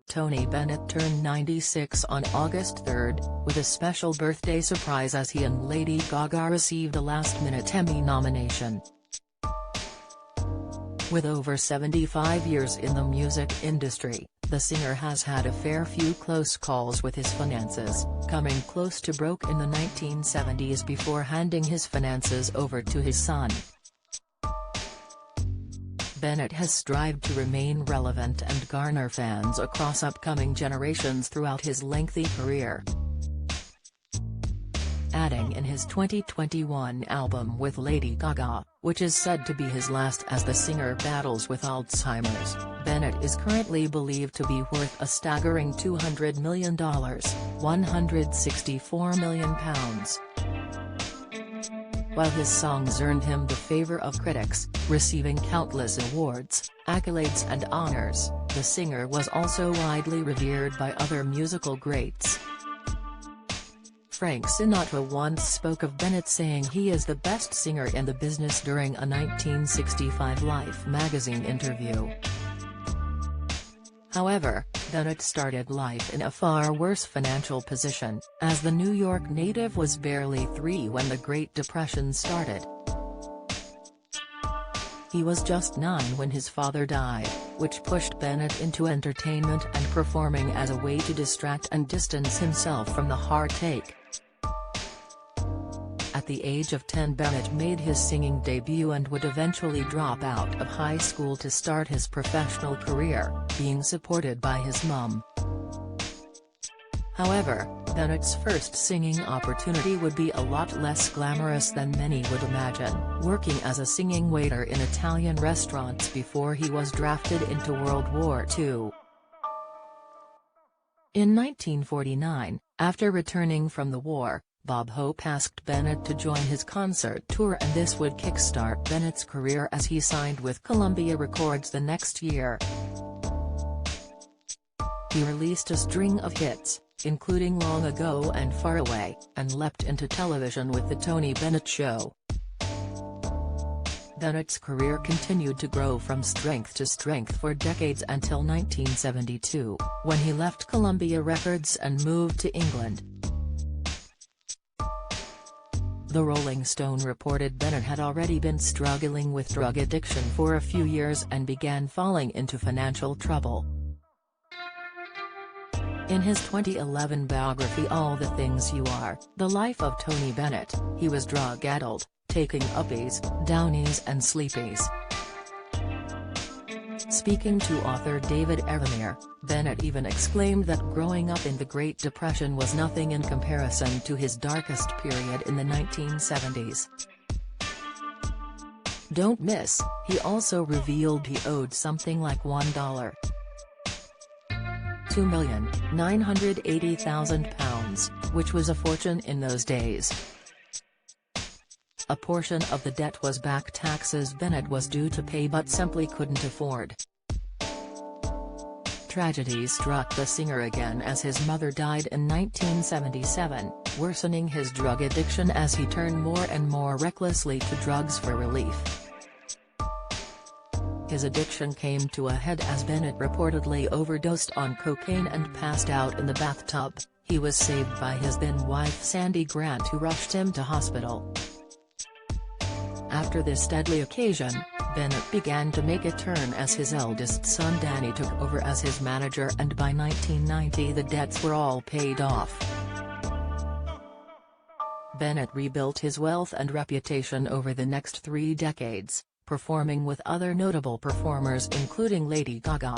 Tony Bennett turned 96 on August 3, with a special birthday surprise as he and Lady Gaga received a last-minute Emmy nomination. With over 75 years in the music industry, the singer has had a fair few close calls with his finances, coming close to broke in the 1970s before handing his finances over to his son. Bennett has strived to remain relevant and garner fans across upcoming generations throughout his lengthy career. Adding in his 2021 album with Lady Gaga, which is said to be his last as the singer battles with Alzheimer's, Bennett is currently believed to be worth a staggering $200 million, £164 million. While his songs earned him the favor of critics, receiving countless awards, accolades and honors, the singer was also widely revered by other musical greats. Frank Sinatra once spoke of Bennett saying he is the best singer in the business during a 1965 Life magazine interview. However, Bennett started life in a far worse financial position, as the New York native was barely 3 when the Great Depression started. He was just 9 when his father died, which pushed Bennett into entertainment and performing as a way to distract and distance himself from the heartache. At the age of 10, Bennett made his singing debut and would eventually drop out of high school to start his professional career, being supported by his mum. However, Bennett's first singing opportunity would be a lot less glamorous than many would imagine, working as a singing waiter in Italian restaurants before he was drafted into World War II. In 1949, after returning from the war, Bob Hope asked Bennett to join his concert tour, and this would kickstart Bennett's career as he signed with Columbia Records the next year. He released a string of hits, including Long Ago and Far Away, and leapt into television with The Tony Bennett Show. Bennett's career continued to grow from strength to strength for decades until 1972, when he left Columbia Records and moved to England. The Rolling Stone reported Bennett had already been struggling with drug addiction for a few years and began falling into financial trouble. In his 2011 biography All the Things You Are, The Life of Tony Bennett, he was drug-addled, taking uppies, downies and sleepies. Speaking to author David Evanier, Bennett even exclaimed that growing up in the Great Depression was nothing in comparison to his darkest period in the 1970s. Don't miss, he also revealed he owed something like £2,980,000, which was a fortune in those days. A portion of the debt was back taxes Bennett was due to pay but simply couldn't afford. Tragedy struck the singer again as his mother died in 1977, worsening his drug addiction as he turned more and more recklessly to drugs for relief. His addiction came to a head as Bennett reportedly overdosed on cocaine and passed out in the bathtub. He was saved by his then-wife Sandy Grant, who rushed him to hospital. After this deadly occasion, Bennett began to make a turn as his eldest son Danny took over as his manager, and by 1990 the debts were all paid off. Bennett rebuilt his wealth and reputation over the next 3 decades, performing with other notable performers including Lady Gaga.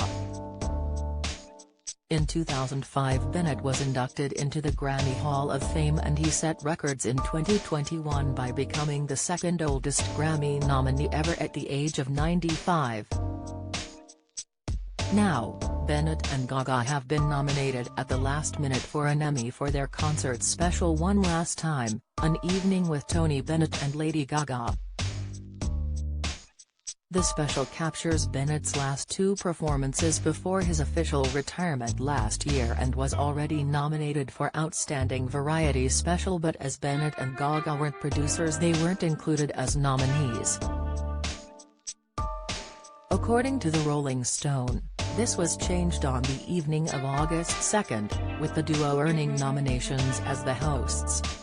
In 2005 Bennett was inducted into the Grammy Hall of Fame, and he set records in 2021 by becoming the second oldest Grammy nominee ever at the age of 95. Now, Bennett and Gaga have been nominated at the last minute for an Emmy for their concert special One Last Time, An Evening with Tony Bennett and Lady Gaga. The special captures Bennett's last 2 performances before his official retirement last year and was already nominated for Outstanding Variety Special, but as Bennett and Gaga weren't producers they weren't included as nominees. According to the Rolling Stone, This was changed on the evening of August 2, with the duo earning nominations as the hosts.